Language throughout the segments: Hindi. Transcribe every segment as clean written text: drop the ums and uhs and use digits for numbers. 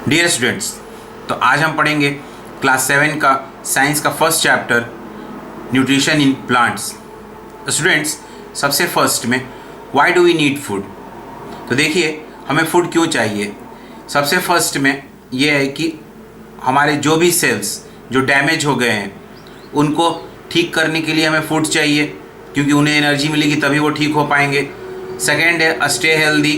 डियर स्टूडेंट्स, तो आज हम पढ़ेंगे क्लास 7 का साइंस का first chapter nutrition in plants. Students, सबसे फर्स्ट में why do we need food. तो देखिए, हमें फूड क्यों चाहिए। सबसे फर्स्ट में ये है कि हमारे जो भी सेल्स जो डैमेज हो गए हैं उनको ठीक करने के लिए हमें फूड चाहिए, क्योंकि उन्हें एनर्जी मिलेगी तभी वो ठीक हो पाएंगे। सेकेंड है स्टे हेल्दी,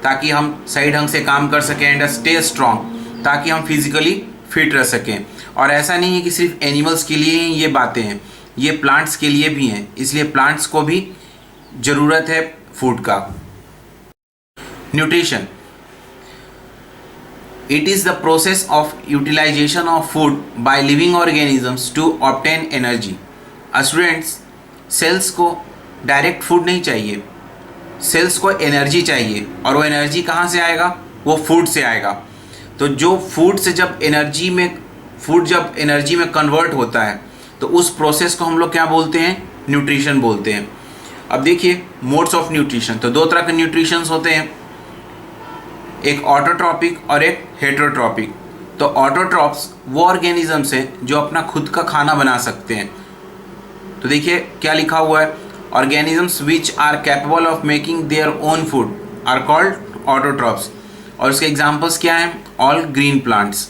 ताकि हम सही ढंग से काम कर सकें। एंड स्टे स्ट्रॉन्ग, ताकि हम फिजिकली फिट रह सकें। और ऐसा नहीं है कि सिर्फ एनिमल्स के लिए ही ये बातें हैं, ये प्लांट्स के लिए भी हैं, इसलिए प्लांट्स को भी ज़रूरत है फूड का। Nutrition, it is the process of utilization of food by living organisms to obtain energy। Students, cells को डायरेक्ट फूड नहीं चाहिए, सेल्स को एनर्जी चाहिए। और वो एनर्जी कहाँ से आएगा? वो फूड से आएगा। तो जो फूड से जब एनर्जी में कन्वर्ट होता है तो उस प्रोसेस को हम लोग क्या बोलते हैं? न्यूट्रिशन बोलते हैं। अब देखिए मोड्स ऑफ न्यूट्रिशन। तो दो तरह के न्यूट्रिशंस होते हैं, एक ऑटोट्रॉपिक और एक हेटेरोट्रॉपिक। तो ऑटोट्रॉप्स वो ऑर्गेनिजम्स हैं जो अपना खुद का खाना बना सकते हैं। तो देखिए क्या लिखा हुआ है, organisms which are capable of making their own food are called autotrophs. और इसके एग्जांपल्स क्या हैं? All green plants.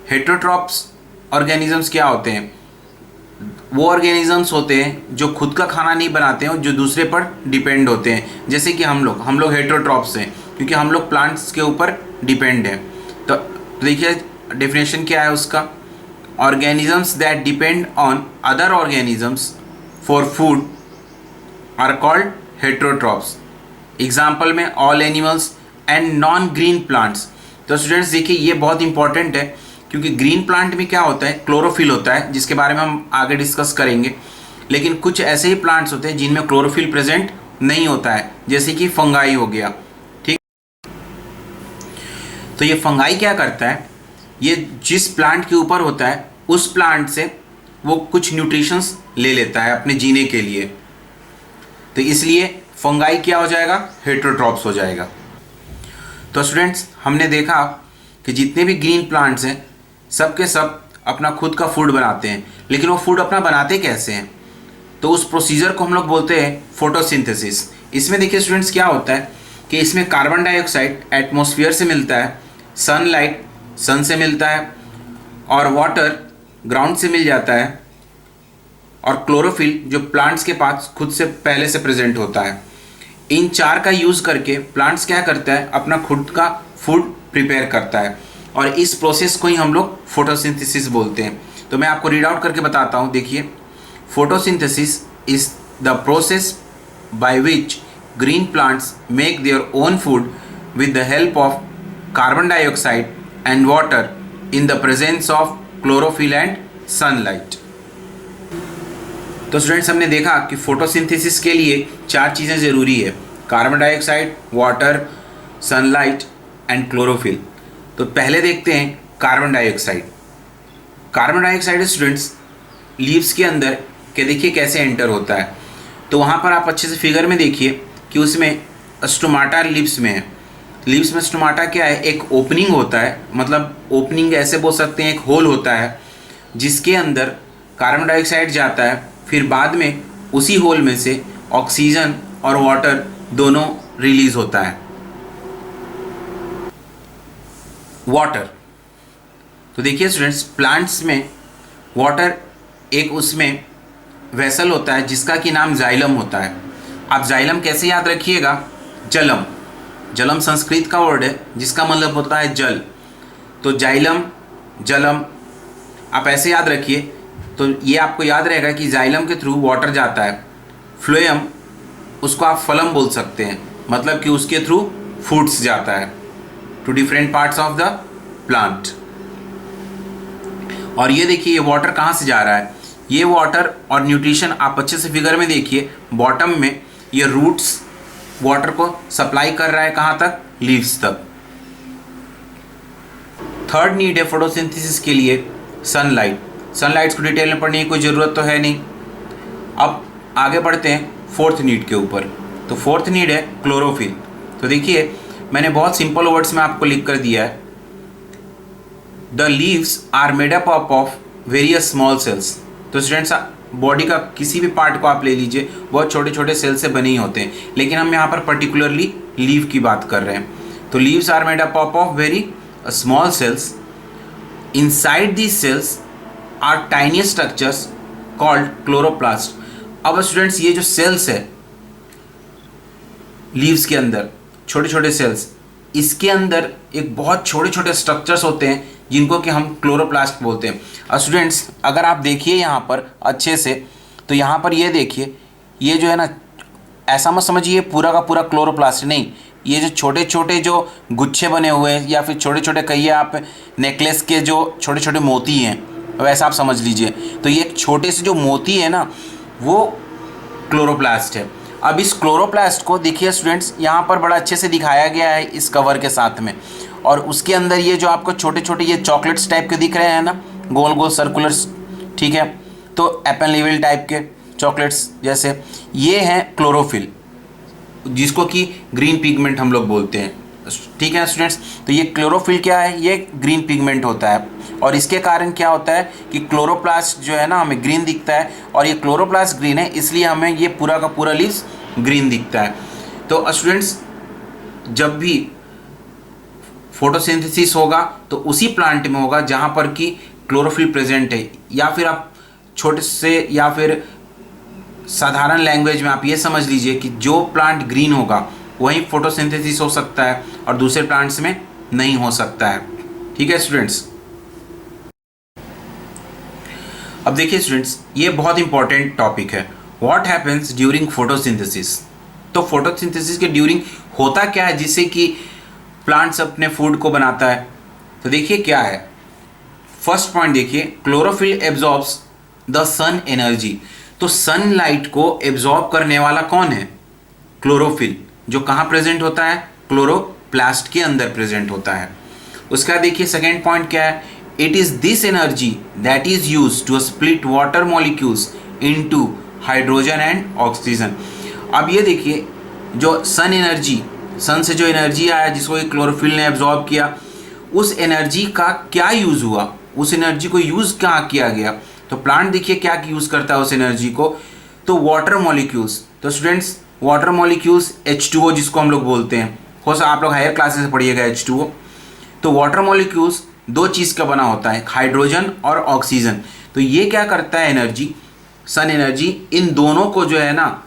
Heterotrophs organisms क्या होते हैं? वो ऑर्गेनिजम्स होते हैं जो खुद का खाना नहीं बनाते हैं, जो दूसरे पर डिपेंड होते हैं। जैसे कि हम लोग हेटेरोट्रॉप्स हैं, क्योंकि हम लोग प्लांट्स के ऊपर डिपेंड हैं। तो देखिए डेफिनेशन क्या है उसका, organisms that depend on other organisms for food are called heterotrophs. Example में all animals and non green plants. तो स्टूडेंट्स देखिए ये बहुत इंपॉर्टेंट है, क्योंकि ग्रीन प्लांट में क्या होता है? क्लोरोफिल होता है, जिसके बारे में हम आगे डिस्कस करेंगे। लेकिन कुछ ऐसे ही प्लांट्स होते हैं जिनमें क्लोरोफिल प्रेजेंट नहीं होता है, जैसे कि फंगाई हो गया। ठीक, तो ये फंगाई क्या करता है? ये जिस प्लांट के ऊपर होता है उस प्लांट से वो कुछ न्यूट्रिशंस ले लेता है अपने जीने के लिए। तो इसलिए फंगाई क्या हो जाएगा? हेटेरोट्रॉप्स हो जाएगा। तो स्टूडेंट्स, हमने देखा कि जितने भी ग्रीन प्लांट्स हैं सब के सब अपना खुद का फूड बनाते हैं। लेकिन वो फूड अपना बनाते कैसे हैं? तो उस प्रोसीजर को हम लोग बोलते हैं फोटोसिंथेसिस। इसमें देखिए स्टूडेंट्स क्या होता है कि इसमें कार्बन डाइऑक्साइड एटमॉस्फेयर से मिलता है, सनलाइट सन से मिलता है, और वाटर ग्राउंड से मिल जाता है, और क्लोरोफिल जो प्लांट्स के पास खुद से पहले से प्रेजेंट होता है। इन चार का यूज़ करके प्लांट्स क्या करता है? अपना खुद का फूड प्रिपेयर करता है, और इस प्रोसेस को ही हम लोग फोटोसिंथेसिस बोलते हैं। तो मैं आपको रीड आउट करके बताता हूँ। देखिए, photosynthesis is the process by which green plants make their own food with the help of carbon dioxide and water in the presence of chlorophyll and sunlight. तो स्टूडेंट्स, हमने देखा कि फोटोसिंथेसिस के लिए चार चीज़ें ज़रूरी है, carbon dioxide, water, sunlight and chlorophyll. तो पहले देखते हैं carbon dioxide. Carbon dioxide students leaves के अंदर के देखिए कैसे एंटर होता है। तो वहाँ पर आप अच्छे से फिगर में देखिए कि उसमें स्टोमाटा लीव्स में है। लीव्स में स्टोमाटा क्या है? एक ओपनिंग होता है, मतलब ओपनिंग ऐसे बोल सकते हैं, एक होल होता है जिसके अंदर कार्बन डाइऑक्साइड जाता है। फिर बाद में उसी होल में से ऑक्सीजन और वाटर दोनों रिलीज होता है। वाटर, तो देखिए स्टूडेंट्स, प्लांट्स में वाटर एक उसमें वेसल होता है जिसका कि नाम जाइलम होता है। आप जाइलम कैसे याद रखिएगा? जलम। जलम संस्कृत का वर्ड है जिसका मतलब होता है जल। तो जाइलम, जलम आप ऐसे याद रखिए। तो ये आपको याद रहेगा कि जाइलम के थ्रू वाटर जाता है। फ्लोएम, उसको आप फलम बोल सकते हैं, मतलब कि उसके थ्रू फूड्स जाता है to different parts of the plant. और ये देखिए ये वाटर कहाँ से जा रहा है? ये वाटर और न्यूट्रिशन आप अच्छे से फिगर में देखिए, बॉटम में ये रूट्स वाटर को सप्लाई कर रहा है कहाँ तक? लीव्स तक। थर्ड नीड है फोटोसिंथेसिस के लिए सनलाइट। सनलाइट्स को डिटेल में पढ़ने की कोई ज़रूरत तो है नहीं। अब आगे बढ़ते हैं फोर्थ नीड के ऊपर। तो फोर्थ नीड है क्लोरोफिल। तो देखिए मैंने बहुत सिंपल वर्ड्स में आपको लिख कर दिया है the leaves are made up of various small cells. तो स्टूडेंट्स, बॉडी का किसी भी पार्ट को आप ले लीजिए, बहुत छोटे छोटे सेल से बने ही होते हैं, लेकिन हम यहाँ पर पर्टिकुलरली लीव की बात कर रहे हैं। तो leaves are made up of very small cells. Inside these cells are tiny structures called chloroplast. अब स्टूडेंट्स, ये जो सेल्स है लीव्स के अंदर, छोटे छोटे सेल्स, इसके अंदर एक बहुत छोटे छोटे स्ट्रक्चर्स होते हैं जिनको कि हम क्लोरोप्लास्ट बोलते हैं। और स्टूडेंट्स, अगर आप देखिए यहाँ पर अच्छे से, तो यहाँ पर ये देखिए, ये जो है ना, ऐसा मत समझिए पूरा का पूरा क्लोरोप्लास्ट नहीं, ये जो छोटे छोटे जो गुच्छे बने हुए हैं या फिर छोटे छोटे कहिए आप नेकलेस के जो छोटे छोटे मोती हैं, वैसा आप समझ लीजिए। तो ये एक छोटे से जो मोती है ना, वो क्लोरोप्लास्ट है। अब इस क्लोरोप्लास्ट को देखिए स्टूडेंट्स, यहाँ पर बड़ा अच्छे से दिखाया गया है इस कवर के साथ में, और उसके अंदर ये जो आपको छोटे छोटे ये चॉकलेट्स टाइप के दिख रहे हैं ना, गोल गोल सर्कुलर्स, ठीक है, तो एप्पल लेवल टाइप के चॉकलेट्स जैसे, ये हैं क्लोरोफिल, जिसको कि ग्रीन पिगमेंट हम लोग बोलते हैं, ठीक है स्टूडेंट्स। तो ये क्लोरोफिल क्या है, ये ग्रीन पिगमेंट होता है, और इसके कारण क्या होता है कि क्लोरोप्लास्ट जो है ना हमें ग्रीन दिखता है, और ये क्लोरोप्लास्ट ग्रीन है इसलिए हमें ये पूरा का पूरा लीव्स ग्रीन दिखता है। तो स्टूडेंट्स, जब भी फोटोसिंथेसिस होगा तो उसी प्लांट में होगा जहाँ पर कि क्लोरोफिल प्रेजेंट है, या फिर आप छोटे से या फिर साधारण लैंग्वेज में आप ये समझ लीजिए कि जो प्लांट ग्रीन होगा वहीं फोटोसिंथेसिस हो सकता है और दूसरे प्लांट्स में नहीं हो सकता है, ठीक है स्टूडेंट्स। अब देखिए स्टूडेंट्स, ये बहुत इंपॉर्टेंट टॉपिक है, व्हाट हैपेंस ड्यूरिंग फोटोसिंथेसिस। तो फोटोसिंथेसिस के ड्यूरिंग होता क्या है जिससे कि प्लांट्स अपने फूड को बनाता है। तो देखिए क्या है, फर्स्ट पॉइंट देखिए, chlorophyll absorbs the sun energy. तो सनलाइट को एब्जॉर्ब करने वाला कौन है, क्लोरोफिल, जो कहाँ प्रेजेंट होता है, क्लोरोप्लास्ट के अंदर प्रेजेंट होता है। उसका देखिए सेकेंड पॉइंट क्या है, it is this energy that is use to split water molecules into hydrogen and oxygen. अब ये देखिए, जो सन एनर्जी, सन से जो एनर्जी आया जिसको क्लोरोफिल ने एब्जॉर्ब किया, उस एनर्जी का क्या यूज़ हुआ, उस एनर्जी को यूज़ कहाँ किया गया। तो प्लांट देखिए क्या यूज़ करता है उस एनर्जी को, तो वाटर मॉलिक्यूल्स। तो स्टूडेंट्स, वाटर मॉलिक्यूल्स H2O जिसको हम लोग बोलते हैं, हो सकता आप लोग हायर क्लासेस में पढ़िएगा H2O। तो वाटर मॉलिक्यूल्स दो चीज़ का बना होता है, हाइड्रोजन और ऑक्सीजन। तो ये क्या करता है एनर्जी, सन एनर्जी, इन दोनों को जो है ना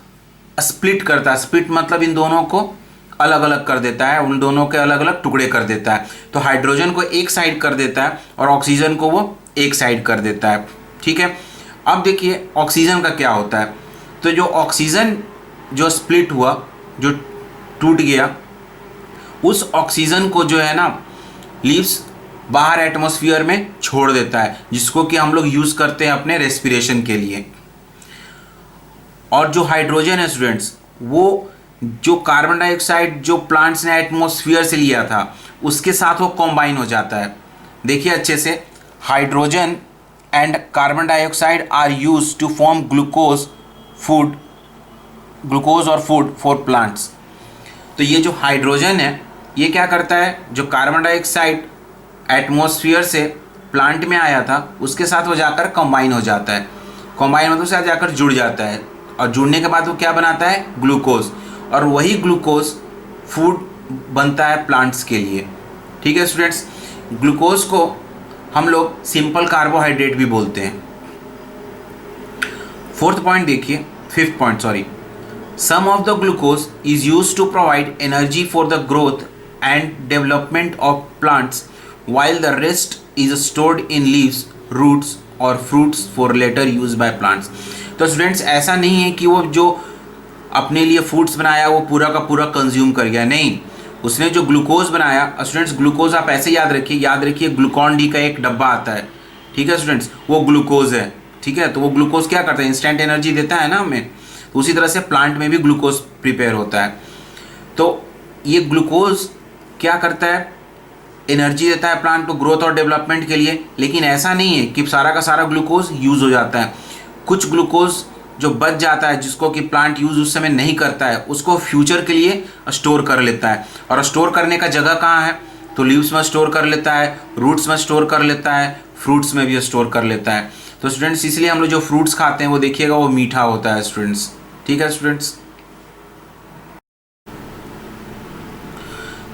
स्प्लिट करता है। स्प्लिट मतलब इन दोनों को अलग अलग कर देता है, उन दोनों के अलग अलग टुकड़े कर देता है। तो हाइड्रोजन को एक साइड कर देता है और ऑक्सीजन को वो एक साइड कर देता है, ठीक है। अब देखिए ऑक्सीजन का क्या होता है, तो जो ऑक्सीजन जो स्प्लिट हुआ, जो टूट गया, उस ऑक्सीजन को जो है ना लीव्स बाहर एटमॉस्फेयर में छोड़ देता है, जिसको कि हम लोग यूज़ करते हैं अपने रेस्पिरेशन के लिए। और जो हाइड्रोजन है स्टूडेंट्स, वो जो कार्बन डाइऑक्साइड जो प्लांट्स ने एटमॉस्फेयर से लिया था उसके साथ वो कॉम्बाइन हो जाता है। देखिए अच्छे से, hydrogen and carbon dioxide are use to form glucose और फूड फॉर प्लांट्स। तो ये जो हाइड्रोजन है ये क्या करता है, जो कार्बन डाइऑक्साइड एटमॉस्फेयर से प्लांट में आया था उसके साथ वो जाकर कंबाइन हो जाता है। कंबाइन मतलब से जाकर जुड़ जाता है, और जुड़ने के बाद वो क्या बनाता है, ग्लूकोज, और वही ग्लूकोज फूड बनता है प्लांट्स के लिए, ठीक है स्टूडेंट्स। ग्लूकोज को हम लोग सिंपल कार्बोहाइड्रेट भी बोलते हैं। फोर्थ पॉइंट देखिए, fifth point sorry, some of the glucose is use to provide energy for the growth and development of plants while the rest is stored in leaves, roots और fruits for later use by plants। तो स्टूडेंट्स, ऐसा नहीं है कि वो जो अपने लिए फूड्स बनाया वो पूरा का पूरा कंज्यूम कर गया, नहीं, उसने जो ग्लूकोज बनाया, स्टूडेंट्स ग्लूकोज आप ऐसे याद रखिए ग्लूकॉन डी का एक डब्बा आता है, ठीक है स्टूडेंट्स, वो ग्लूकोज है, ठीक है। तो वो ग्लूकोज क्या करता है, इंस्टेंट एनर्जी देता है ना हमें। तो उसी तरह से प्लांट में भी ग्लूकोज प्रिपेयर होता है। तो ये ग्लूकोज क्या करता है, एनर्जी देता है प्लांट को ग्रोथ और डेवलपमेंट के लिए। लेकिन ऐसा नहीं है कि सारा का सारा ग्लूकोज यूज़ हो जाता है। कुछ ग्लूकोज जो बच जाता है, जिसको कि प्लांट यूज़ उस समय नहीं करता है, उसको फ्यूचर के लिए स्टोर कर लेता है। और स्टोर करने का जगह कहाँ है, तो लीव्स में स्टोर कर लेता है, रूट्स में स्टोर कर लेता है, फ्रूट्स में भी स्टोर कर लेता है। तो स्टूडेंट्स इसलिए हम लोग जो फ्रूट्स खाते हैं वो देखिएगा वो मीठा होता है स्टूडेंट्स। ठीक है स्टूडेंट्स।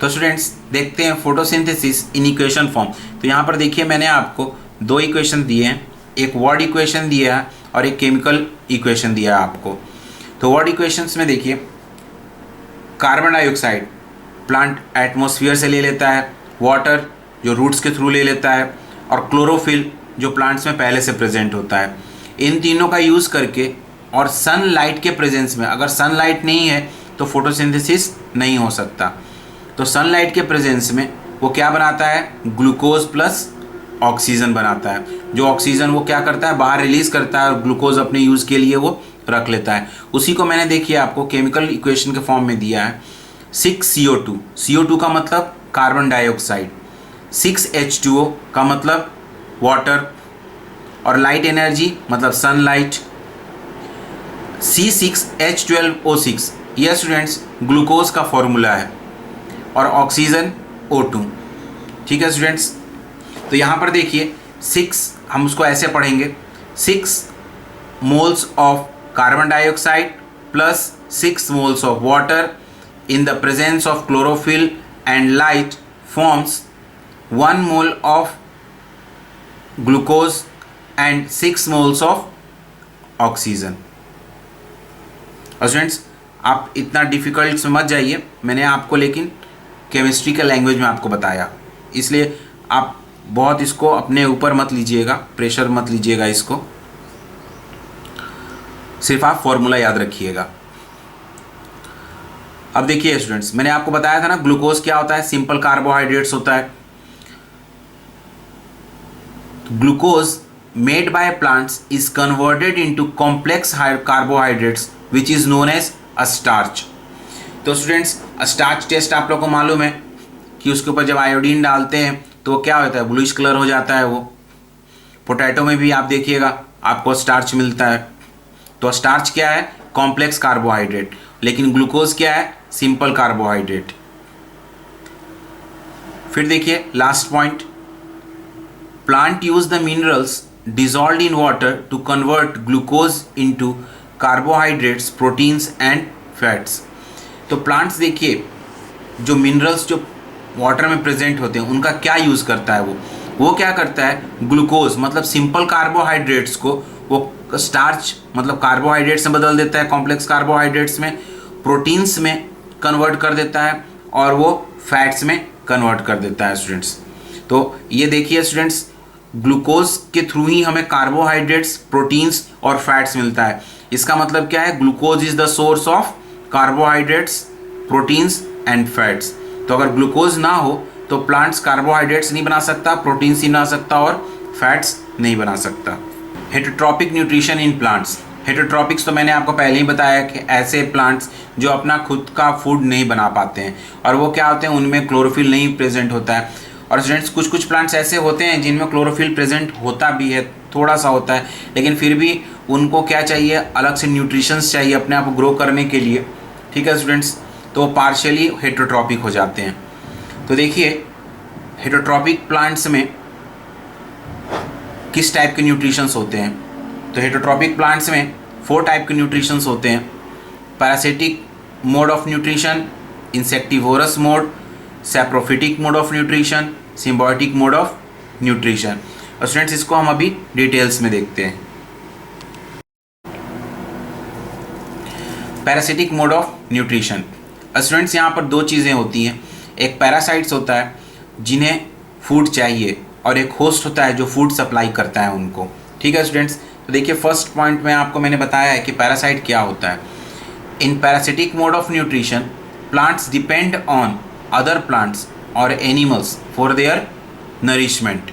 तो स्टूडेंट्स देखते हैं फोटोसिंथेसिस इन इक्वेशन फॉर्म। तो यहाँ पर देखिए मैंने आपको दो इक्वेशन दिए हैं, एक वर्ड इक्वेशन दिया है और एक केमिकल इक्वेशन दिया है आपको। तो वर्ड इक्वेशंस में देखिए कार्बन डाइऑक्साइड प्लांट एटमॉस्फेयर से ले लेता है, वाटर जो रूट्स के थ्रू ले लेता है, और क्लोरोफिल जो प्लांट्स में पहले से प्रेजेंट होता है। इन तीनों का यूज़ करके और सनलाइट के प्रेजेंस में, अगर सनलाइट नहीं है तो फोटोसिंथेसिस नहीं हो सकता। तो सनलाइट के प्रेजेंस में वो क्या बनाता है, ग्लूकोज प्लस ऑक्सीजन बनाता है। जो ऑक्सीजन वो क्या करता है, बाहर रिलीज करता है और ग्लूकोज अपने यूज़ के लिए वो रख लेता है। उसी को मैंने देखिए आपको केमिकल इक्वेशन के फॉर्म में दिया है। 6CO2, CO2 का मतलब कार्बन डाइऑक्साइड, 6H2O का मतलब वाटर, और लाइट एनर्जी मतलब सनलाइट, C6H12O6 यह स्टूडेंट्स ग्लूकोज का फॉर्मूला है, और ऑक्सीजन O2। ठीक है स्टूडेंट्स। तो यहाँ पर देखिए 6 हम उसको ऐसे पढ़ेंगे, 6 moles of carbon dioxide plus 6 moles of water in the presence of chlorophyll and light forms 1 mole of glucose and 6 moles of oxygen। और स्टूडेंट्स आप इतना डिफ़िकल्ट समझ जाइए, मैंने आपको लेकिन केमिस्ट्री के लैंग्वेज में आपको बताया, इसलिए आप बहुत इसको अपने ऊपर मत लीजिएगा, प्रेशर मत लीजिएगा इसको, सिर्फ आप फॉर्मूला याद रखिएगा। अब देखिए स्टूडेंट्स मैंने आपको बताया था ना ग्लूकोज क्या होता है, सिंपल कार्बोहाइड्रेट्स होता है। Glucose made by plants is converted into complex carbohydrates which is known as a starch. तो स्टूडेंट्स स्टार्च टेस्ट आप लोग को मालूम है कि उसके ऊपर जब आयोडीन डालते हैं तो क्या होता है, ब्लूइश कलर हो जाता है। वो पोटैटो में भी आप देखिएगा आपको स्टार्च मिलता है। तो स्टार्च क्या है, कॉम्प्लेक्स कार्बोहाइड्रेट, लेकिन ग्लूकोज क्या है, सिंपल कार्बोहाइड्रेट। फिर देखिए last point, plant use the minerals dissolved in water to convert glucose into carbohydrates, proteins and fats. तो प्लांट्स देखिए जो मिनरल्स जो वाटर में प्रेजेंट होते हैं उनका क्या यूज़ करता है, वो क्या करता है, ग्लूकोज मतलब सिंपल कार्बोहाइड्रेट्स को वो स्टार्च मतलब कार्बोहाइड्रेट्स में बदल देता है, कॉम्प्लेक्स कार्बोहाइड्रेट्स में, प्रोटीन्स में कन्वर्ट कर देता है और वो फैट्स में कन्वर्ट कर देता है स्टूडेंट्स। तो ये देखिए स्टूडेंट्स ग्लूकोज के थ्रू ही हमें कार्बोहाइड्रेट्स, प्रोटीन्स और फैट्स मिलता है। इसका मतलब क्या है, glucose is the source of carbohydrates, proteins and fats. तो अगर ग्लूकोज ना हो तो प्लांट्स कार्बोहाइड्रेट्स नहीं बना सकता, प्रोटीन्स नहीं बना सकता और फैट्स नहीं बना सकता। Heterotrophic nutrition in plants. Heterotrophics तो मैंने आपको पहले ही बताया कि ऐसे प्लांट्स जो अपना खुद का फूड नहीं बना पाते हैं, और वो क्या होते हैं, उनमें क्लोरोफिल नहीं प्रेजेंट होता है। और स्टूडेंट्स कुछ प्लांट्स ऐसे होते हैं जिनमें क्लोरोफिल प्रेजेंट होता भी है, थोड़ा सा होता है, लेकिन फिर भी उनको क्या चाहिए, अलग से न्यूट्रिशंस चाहिए अपने आप को ग्रो करने के लिए। ठीक है स्टूडेंट्स, तो पार्शियली हेटेरोट्रॉपिक हो जाते हैं। तो देखिए हेटेरोट्रॉपिक प्लांट्स में किस टाइप के न्यूट्रिशंस होते हैं। तो हेटेरोट्रॉपिक प्लांट्स में 4 टाइप के न्यूट्रिशंस होते हैं, parasitic mode of nutrition, insectivorous mode, saprophytic mode of nutrition, symbiotic mode of nutrition. और स्टूडेंट्स इसको हम अभी डिटेल्स में देखते हैं। Parasitic mode of nutrition. Students यहाँ पर 2 चीज़ें होती हैं, एक पैरासाइट्स होता है जिन्हें फूड चाहिए और एक होस्ट होता है जो फूड सप्लाई करता है उनको। ठीक है स्टूडेंट्स, तो देखिए फर्स्ट पॉइंट में आपको मैंने बताया है कि पैरासाइट क्या होता है। In parasitic mode of nutrition plants depend on other plants और एनिमल्स फॉर देयर नरिशमेंट।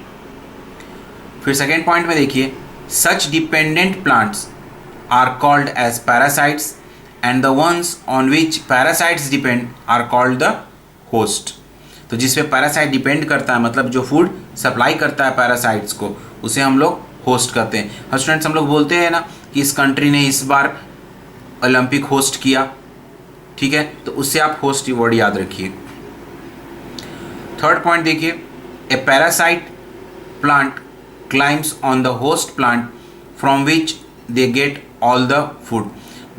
फिर सेकेंड पॉइंट में देखिए such dependent plants are called as parasites and the ones on which parasites depend are called the host। तो जिस पे पैरासाइट डिपेंड करता है मतलब जो फूड सप्लाई करता है पैरासाइट्स को, उसे हम लोग होस्ट करते हैं। हाँ स्टूडेंट्स, हम लोग बोलते हैं ना कि इस कंट्री ने इस बार ओलंपिक होस्ट किया, ठीक है, तो उससे आप होस्ट वर्ड याद रखिए। थर्ड पॉइंट देखिए, ए parasite plant climbs on the host plant from which they get all the food.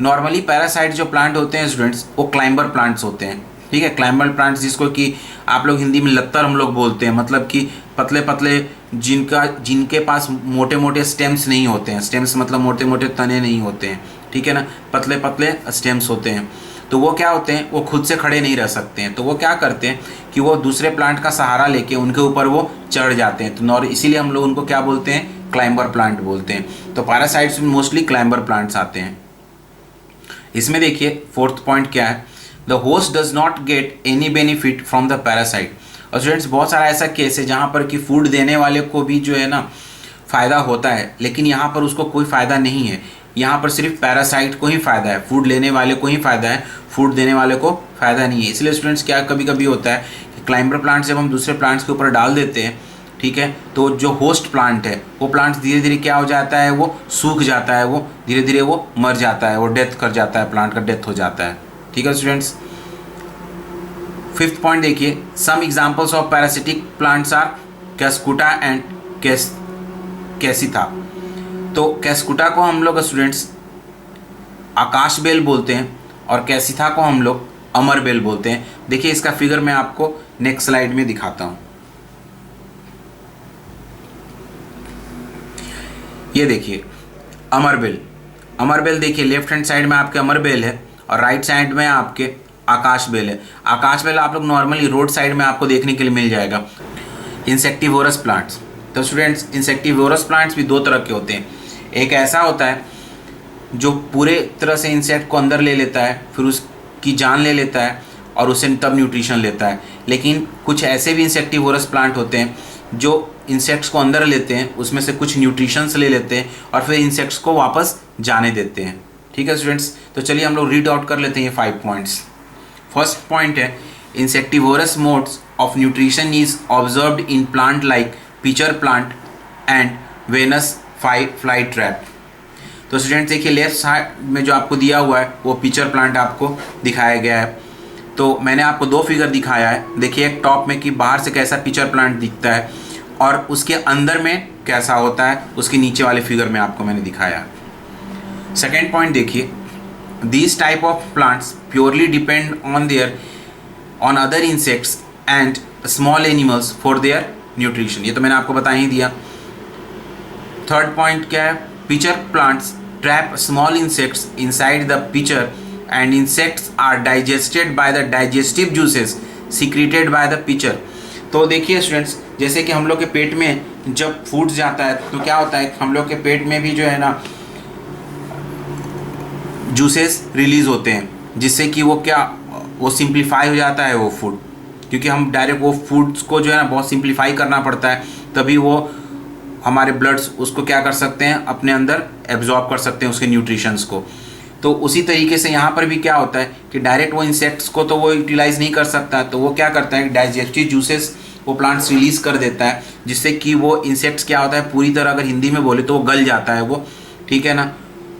Normally parasite जो प्लांट होते हैं स्टूडेंट्स, वो क्लाइंबर प्लांट्स होते हैं, ठीक है। क्लाइंबर प्लांट्स जिसको कि आप लोग हिंदी में लत्तर हम लोग बोलते हैं, मतलब कि पतले पतले जिनके पास मोटे मोटे स्टेम्स नहीं होते हैं। स्टेम्स मतलब मोटे मोटे तने नहीं होते हैं, ठीक है ना, पतले पतले स्टेम्स होते हैं। तो वो क्या होते हैं, वो खुद से खड़े नहीं रह सकते हैं, तो वो क्या करते हैं कि वो दूसरे प्लांट का सहारा लेके उनके ऊपर वो चढ़ जाते हैं। तो इसीलिए हम लोग उनको क्या बोलते हैं, क्लाइंबर प्लांट बोलते हैं। तो पैरासाइट्स में मोस्टली क्लाइंबर प्लांट्स आते हैं। इसमें देखिए फोर्थ पॉइंट क्या है, the host does not get any benefit from the parasite. और स्टूडेंट्स बहुत सारा ऐसा केस है जहाँ पर कि फूड देने वाले को भी जो है ना फ़ायदा होता है, लेकिन यहाँ पर उसको कोई फ़ायदा नहीं है। यहाँ पर सिर्फ पैरासाइट को ही फ़ायदा है, फूड लेने वाले को ही फ़ायदा है, फूड देने वाले को फ़ायदा नहीं है। इसलिए स्टूडेंट्स क्या कभी कभी होता है कि क्लाइंबर प्लांट जब हम दूसरे प्लांट्स के ऊपर डाल देते हैं, ठीक है, तो जो होस्ट प्लांट है वो प्लांट धीरे धीरे क्या हो जाता है, वो सूख जाता है, वो धीरे धीरे वो मर जाता है, वो डेथ कर जाता है, प्लांट का डेथ हो जाता है, ठीक है स्टूडेंट्स। फिफ्थ पॉइंट देखिए, some examples of parasitic plants are cuscuta and cassytha. तो कैस्कुटा को हम लोग स्टूडेंट्स आकाश बेल बोलते हैं और कैसिथा को हम लोग अमर बेल बोलते हैं। देखिए इसका फिगर मैं आपको नेक्स्ट स्लाइड में दिखाता हूँ। ये देखिए अमर बेल देखिए लेफ्ट हैंड साइड में आपके अमर बेल है और राइट साइड में आपके आकाश बेल है। आकाश बेल आप लोग नॉर्मली रोड साइड में आपको देखने के लिए मिल जाएगा। इंसेक्टिवोरस प्लांट्स, तो स्टूडेंट्स इंसेक्टिवोरस प्लांट्स भी दो तरह के होते हैं। एक ऐसा होता है जो पूरे तरह से इंसेक्ट को अंदर ले लेता है, फिर उसकी जान ले लेता है और उसे तब न्यूट्रिशन लेता है। लेकिन कुछ ऐसे भी इंसेक्टिवोरस प्लांट होते हैं जो इंसेक्ट्स को अंदर लेते हैं, उसमें से कुछ न्यूट्रिशंस ले लेते हैं और फिर इंसेक्ट्स को वापस जाने देते हैं, ठीक है स्टूडेंट्स। तो चलिए हम लोग रीड आउट कर लेते हैं ये 5 पॉइंट्स। फर्स्ट पॉइंट है, insectivorous modes of nutrition is observed in plant like pitcher plant and Venus fly trap. तो स्टूडेंट्स देखिए लेफ्ट साइड में जो आपको दिया हुआ है वो पिचर प्लांट आपको दिखाया गया है। तो मैंने आपको 2 फिगर दिखाया है। देखिए एक टॉप में कि बाहर से कैसा पिचर प्लांट दिखता है और उसके अंदर में कैसा होता है, उसके नीचे वाले फिगर में आपको मैंने दिखाया। सेकेंड पॉइंट देखिए, these type of plants purely depend on other insects and small animals for their nutrition। ये तो मैंने आपको बता ही दिया। थर्ड पॉइंट क्या है, pitcher plants trap small insects inside the pitcher and insects are digested by the digestive juices secreted by the pitcher। तो देखिए स्टूडेंट्स जैसे कि हम लोग के पेट में जब फूड जाता है तो क्या होता है, हम लोग के पेट में भी जो है ना जूसेस रिलीज़ होते हैं, जिससे कि वो सिंप्लीफाई हो जाता है वो फूड, क्योंकि हम डायरेक्ट वो फूड्स को जो है ना बहुत सिंप्लीफाई करना पड़ता है, तभी वो हमारे ब्लड्स उसको क्या कर सकते हैं, अपने अंदर एब्जॉर्ब कर सकते हैं उसके न्यूट्रिशंस को। तो उसी तरीके से यहाँ पर भी क्या होता है कि डायरेक्ट वो इंसेक्ट्स को तो वो यूटिलाइज नहीं कर सकता, तो वो क्या करता है डाइजेस्टिव जूसेस वो प्लांट्स रिलीज़ कर देता है, जिससे कि वो इंसेक्ट्स क्या होता है पूरी तरह अगर हिंदी में बोले तो वो गल जाता है वो, ठीक है ना,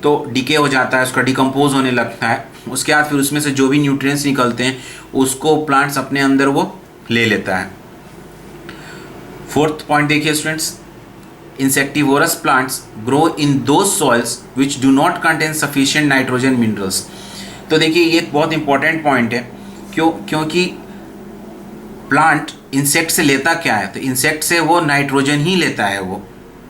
तो डिके हो जाता है, उसका डिकम्पोज होने लगता है। उसके बाद फिर उसमें से जो भी न्यूट्रिएंट्स निकलते हैं उसको प्लांट्स अपने अंदर वो ले लेता है। फोर्थ पॉइंट देखिए students, insectivorous plants grow in those soils which do not contain sufficient nitrogen minerals. तो देखिए ये एक बहुत इंपॉर्टेंट पॉइंट है, क्योंकि प्लांट इंसेक्ट से लेता क्या है, तो इंसेक्ट से वो नाइट्रोजन ही लेता है वो,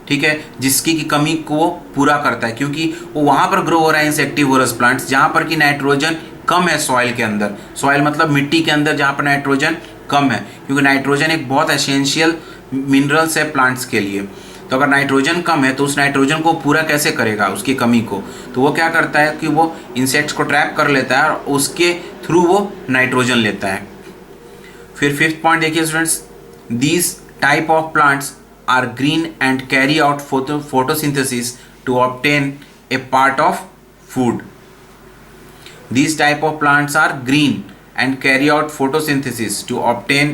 ठीक है, जिसकी की कमी को वो पूरा करता है, क्योंकि वो वहाँ पर ग्रो हो रहा है इंसेक्टिवोरस प्लांट्स जहाँ पर कि नाइट्रोजन कम है सॉइल के अंदर। सॉइल मतलब मिट्टी के अंदर जहाँ पर नाइट्रोजन कम है, क्योंकि नाइट्रोजन एक बहुत एसेंशियल मिनरल्स है प्लांट्स के लिए। तो अगर नाइट्रोजन कम है तो उस नाइट्रोजन को पूरा कैसे करेगा उसकी कमी को, तो वो क्या करता है कि वो इंसेक्ट्स को ट्रैप कर लेता है और उसके थ्रू वो नाइट्रोजन लेता है। फिर फिफ्थ पॉइंट देखिए students, these type of plants are green and carry out photosynthesis to obtain a part of food। These type of plants are green and carry out photosynthesis to obtain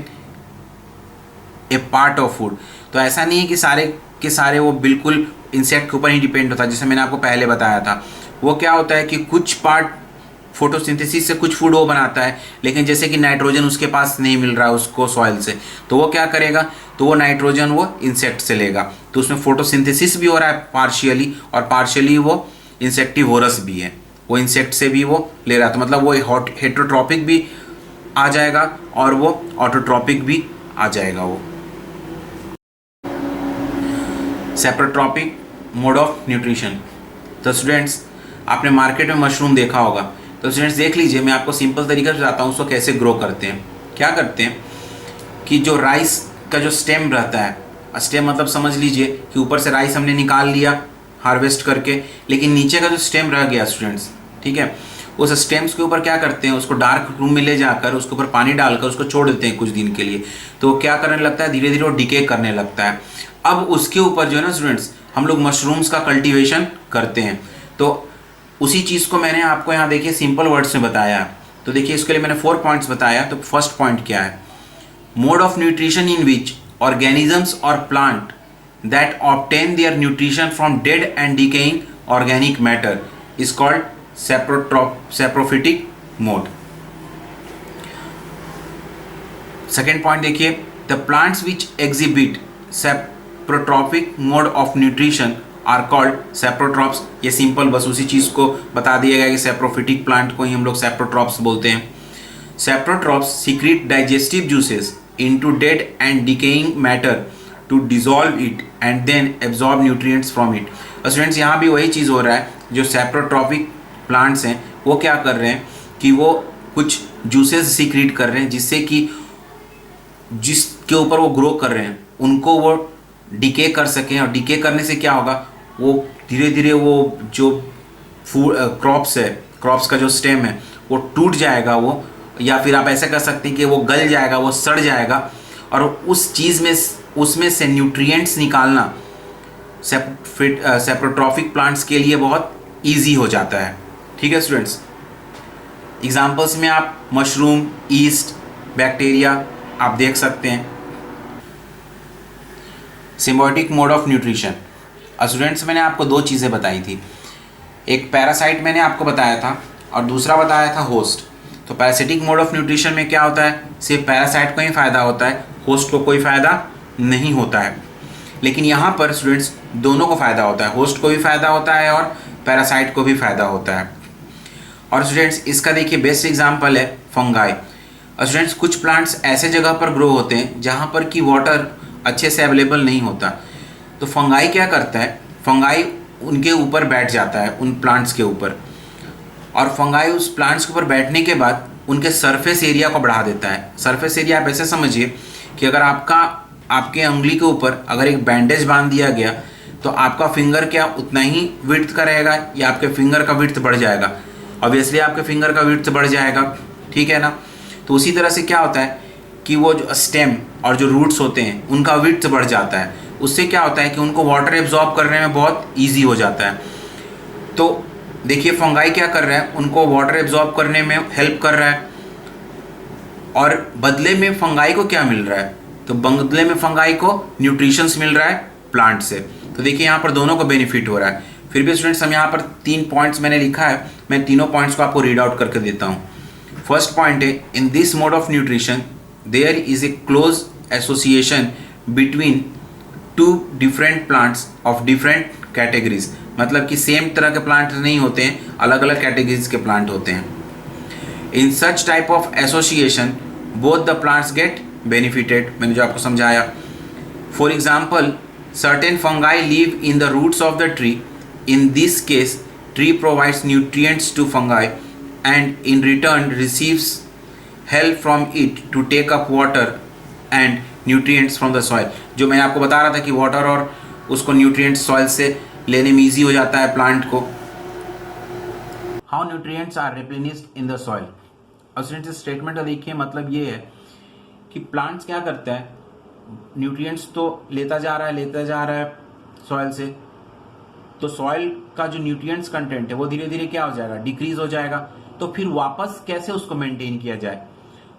a part of food। तो ऐसा नहीं है कि सारे के सारे वो बिल्कुल इंसेक्ट के ऊपर ही डिपेंड होता है, जैसे मैंने आपको पहले बताया था। वो क्या होता है कि कुछ पार्ट फोटोसिंथेसिस से कुछ फूड वो बनाता है, लेकिन जैसे कि नाइट्रोजन उसके पास नहीं मिल रहा है उसको सॉइल से, तो वो क्या करेगा, तो वो नाइट्रोजन वो इंसेक्ट से लेगा। तो उसमें फोटोसिंथेसिस भी हो रहा है पार्शियली, और पार्शियली वो इंसेक्टिवोरस भी है, वो इंसेक्ट से भी वो ले रहा है। तो मतलब वो हेटरोट्रॉपिक भी आ जाएगा और वो ऑटोट्रॉपिक भी आ जाएगा। वो सेप्रोट्रॉपिक मोड ऑफ न्यूट्रिशन। तो स्टूडेंट्स आपने मार्केट में मशरूम देखा होगा, तो स्टूडेंट्स देख लीजिए, मैं आपको सिंपल तरीके से बताता हूँ उसको कैसे ग्रो करते हैं। क्या करते हैं कि जो राइस का जो स्टेम रहता है, स्टेम मतलब समझ लीजिए कि ऊपर से राइस हमने निकाल लिया हार्वेस्ट करके, लेकिन नीचे का जो स्टेम रह गया स्टूडेंट्स, ठीक है, उस स्टेम्स के ऊपर क्या करते हैं, उसको डार्क रूम में ले जाकर उसके ऊपर पानी डालकर उसको छोड़ देते हैं कुछ दिन के लिए। तो वो क्या करने लगता है, धीरे धीरे वो डिके करने लगता है। अब उसके ऊपर जो है ना स्टूडेंट्स, हम लोग मशरूम्स का कल्टीवेशन करते हैं। तो उसी चीज़ को मैंने आपको यहाँ देखिए सिंपल वर्ड्स में बताया है। तो देखिए इसके लिए मैंने 4 पॉइंट्स बताया। तो फर्स्ट पॉइंट क्या है, mode of nutrition in which organisms और plant that obtain their nutrition from dead and decaying organic matter is called saprophytic mode. Second point देखिए, the plants which exhibit saprotrophic mode of nutrition are called saprotrophs. ये सिंपल बस उसी चीज़ को बता दिया गया कि सेप्रोफिटिक प्लांट को ही हम लोग सेप्रोट्रॉप्स बोलते हैं। Saprotrophs secrete digestive juices into dead and decaying matter to dissolve it and then absorb nutrients from it. Students यहाँ भी वही चीज़ हो रहा है, जो सेप्रोट्रॉपिक प्लांट्स हैं वो क्या कर रहे हैं कि वो कुछ जूसेस सीक्रेट कर रहे हैं, जिससे कि जिसके ऊपर वो ग्रो कर रहे हैं उनको वो डिके कर सकें। और डिके करने से क्या होगा, वो धीरे धीरे वो जो फूड क्रॉप्स है, क्रॉप्स का जो स्टेम है वो टूट जाएगा वो, या फिर आप ऐसा कर सकते हैं कि वो गल जाएगा, वो सड़ जाएगा, और उस चीज़ में उसमें से न्यूट्रिएंट्स निकालना सेप्रोट्रॉपिक प्लांट्स के लिए बहुत ईजी हो जाता है। ठीक है स्टूडेंट्स, एग्जाम्पल्स में आप मशरूम, ईस्ट, बैक्टीरिया आप देख सकते हैं। Symbiotic mode of nutrition. Students मैंने आपको दो चीज़ें बताई थी, एक पैरासाइट मैंने आपको बताया था और दूसरा बताया था होस्ट। तो पैरासिटिक मोड ऑफ न्यूट्रिशन में क्या होता है, सिर्फ पैरासाइट को ही फ़ायदा होता है, होस्ट को कोई फ़ायदा नहीं होता है। लेकिन यहाँ पर स्टूडेंट्स दोनों को फ़ायदा होता है, होस्ट को भी फ़ायदा होता है और पैरासाइट को भी फ़ायदा होता है। और स्टूडेंट्स इसका देखिए बेस्ट एग्जाम्पल है फंगाई। स्टूडेंट्स कुछ प्लांट्स ऐसे जगह पर ग्रो होते हैं जहाँ पर कि वाटर अच्छे से अवेलेबल नहीं होता। तो फंगाई क्या करता है, फंगाई उनके ऊपर बैठ जाता है, उन प्लांट्स के ऊपर, और फंगाई उस प्लांट्स के ऊपर बैठने के बाद उनके सरफेस एरिया को बढ़ा देता है। सरफेस एरिया आप ऐसे समझिए कि अगर आपके उंगली के ऊपर अगर एक बैंडेज बांध दिया गया तो आपका फिंगर क्या उतना ही विड्थ का रहेगा या आपके फिंगर का विड्थ बढ़ जाएगा? ऑब्वियसली आपके फिंगर का विड्थ बढ़ जाएगा, ठीक है ना। तो उसी तरह से क्या होता है कि वो जो स्टेम और जो रूट्स होते हैं उनका विड्थ बढ़ जाता है। उससे क्या होता है कि उनको वाटर एब्जॉर्ब करने में बहुत ईजी हो जाता है। तो देखिए फंगाई क्या कर रहा है, उनको वाटर एब्जॉर्ब करने में हेल्प कर रहा है, और बदले में फंगाई को क्या मिल रहा है, तो बदले में फंगाई को न्यूट्रिशंस मिल रहा है प्लांट से। तो देखिए यहाँ पर दोनों को बेनिफिट हो रहा है। फिर भी स्टूडेंट्स हम यहाँ पर 3 पॉइंट्स मैंने लिखा है, मैं तीनों पॉइंट्स को आपको रीड आउट करके देता हूँ। फर्स्ट पॉइंट है, in this mode of nutrition there is a close association between 2 different plants of different categories. मतलब कि सेम तरह के प्लांट नहीं होते हैं, अलग अलग कैटेगरीज के प्लांट होते हैं। In such type of association both the plants get benefited, मैंने जो आपको समझाया। For example certain fungi live in the roots of the tree. In this case tree provides nutrients to fungi and in return receives help from it to take up water and nutrients from the soil। जो मैं आपको बता रहा था कि वाटर और उसको न्यूट्रिएंट्स सॉइल से लेने में ईजी हो जाता है प्लांट को। How nutrients are replenished in the soil. और स्टूडेंट्स स्टेटमेंट देखिए, मतलब ये है कि प्लांट्स क्या करता है, न्यूट्रिएंट्स तो लेता जा रहा है सॉइल से, तो सॉइल का जो न्यूट्रिएंट्स कंटेंट है वो धीरे धीरे क्या हो जाएगा, डिक्रीज हो जाएगा। तो फिर वापस कैसे उसको मेंटेन किया जाए,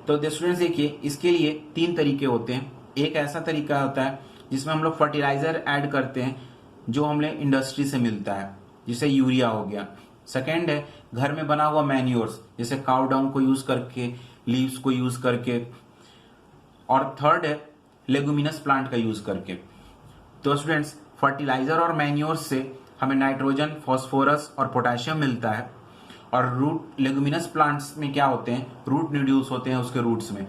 तो स्टूडेंट्स देखिए इसके लिए 3 तरीके होते हैं। एक ऐसा तरीका होता है जिसमें हम लोग फर्टिलाइजर ऐड करते हैं जो हमें इंडस्ट्री से मिलता है, जैसे यूरिया हो गया, सेकेंड है घर में बना हुआ मैन्योर्स, जैसे काउ डंग को यूज करके, लीव्स को यूज करके। और थर्ड है लेगुमिनस प्लांट का यूज करके। तो स्टूडेंट्स फर्टिलाइजर और मैन्योर्स से हमें नाइट्रोजन, फास्फोरस और पोटेशियम मिलता है। और रूट लेगुमिनस प्लांट्स में क्या होते हैं, रूट न्यूड्यूल्स होते हैं उसके रूट्स में,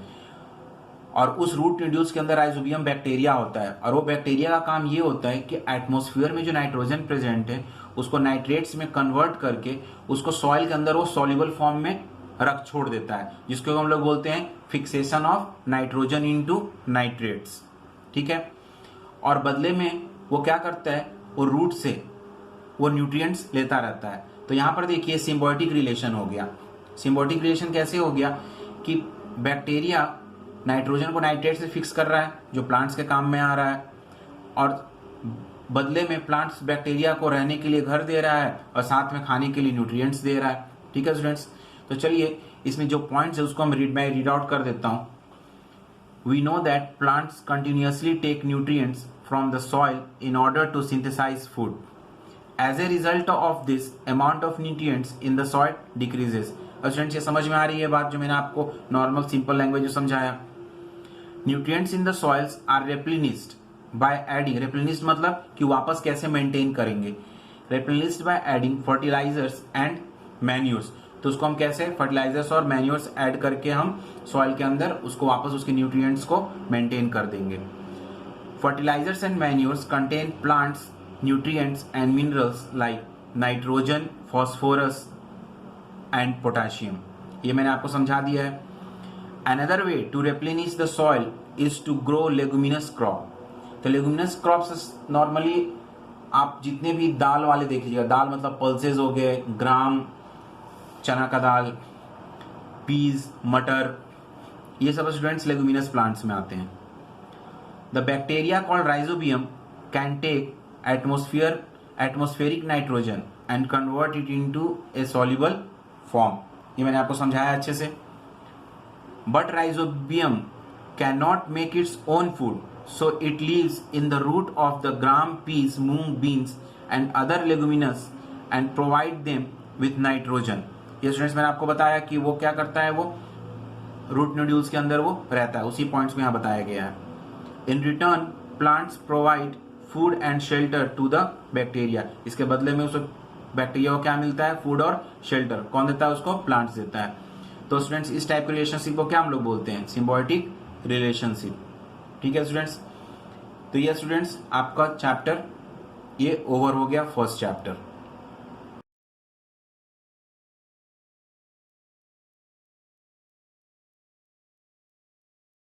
और उस रूट न्यूड्यूल्स के अंदर राइजोबियम बैक्टीरिया होता है। और वो बैक्टीरिया का काम ये होता है कि एटमॉस्फेयर में जो नाइट्रोजन प्रेजेंट है उसको नाइट्रेट्स में कन्वर्ट करके उसको सॉइल के अंदर वो सॉल्युबल फॉर्म में रख छोड़ देता है, जिसको हम लोग बोलते हैं fixation of nitrogen into nitrates. ठीक है। और बदले में वो क्या करता है, वो रूट से वो न्यूट्रिएंट्स लेता रहता है। तो यहां पर देखिए सिम्बायोटिक रिलेशन हो गया। सिम्बायोटिक रिलेशन कैसे हो गया कि बैक्टीरिया नाइट्रोजन को नाइट्रेट से फिक्स कर रहा है जो प्लांट्स के काम में आ रहा है, और बदले में प्लांट्स बैक्टीरिया को रहने के लिए घर दे रहा है और साथ में खाने के लिए न्यूट्रिएंट्स दे रहा है। ठीक है स्टूडेंट्स। तो चलिए इसमें जो पॉइंट्स है उसको मैं रीड आउट कर देता हूं। We know that plants continuously take nutrients from the soil in order to synthesize food. As a result of this, amount of nutrients in the soil decreases. और स्टूडेंट्स ये समझ में आ रही है बात जो मैंने आपको नॉर्मल सिंपल लैंग्वेज में समझाया। Nutrients in the soils are replenished by adding, replenished मतलब कि वापस कैसे मेंटेन करेंगे, replenished by adding fertilizers and manures। तो उसको हम कैसे फर्टिलाइजर्स और मैन्योर्स ऐड करके हम सॉइल के अंदर उसको वापस उसके न्यूट्रिएंट्स को मेंटेन कर देंगे। Fertilizers and manures contain plants nutrients and minerals like nitrogen, phosphorus and potassium. ये मैंने आपको समझा दिया है। Another way to replenish the soil is to grow leguminous crop. तो लेगुमिनस क्रॉप्स नॉर्मली आप जितने भी दाल वाले देख लीजिएगा, दाल मतलब पल्सेस हो गए, ग्राम, चना का दाल, पीज, मटर, ये सब स्टूडेंट्स लेगुमिनस प्लांट्स में आते हैं। The bacteria called rhizobium can take atmospheric nitrogen and convert it into a soluble form. ये मैंने आपको समझाया अच्छे से। But rhizobium can not make its own food, so it lives in the root of the gram, peas, moong, beans and other leguminous and provide them with nitrogen. ये स्टूडेंट्स मैंने आपको बताया कि वो क्या करता है, वो रूट न्यूड्यूल्स के अंदर वो रहता है, उसी पॉइंट्स में यहाँ बताया गया है। In return plants provide food and shelter to the bacteria. इसके बदले में उसको बैक्टीरिया को क्या मिलता है, फूड और शेल्टर। कौन देता है उसको, प्लांट्स देता है। तो स्टूडेंट्स इस टाइप के रिलेशनशिप को क्या हम लोग बोलते हैं, सिम्बायोटिक रिलेशनशिप। ठीक है स्टूडेंट्स। तो ये स्टूडेंट्स आपका चैप्टर ये ओवर हो गया, फर्स्ट चैप्टर।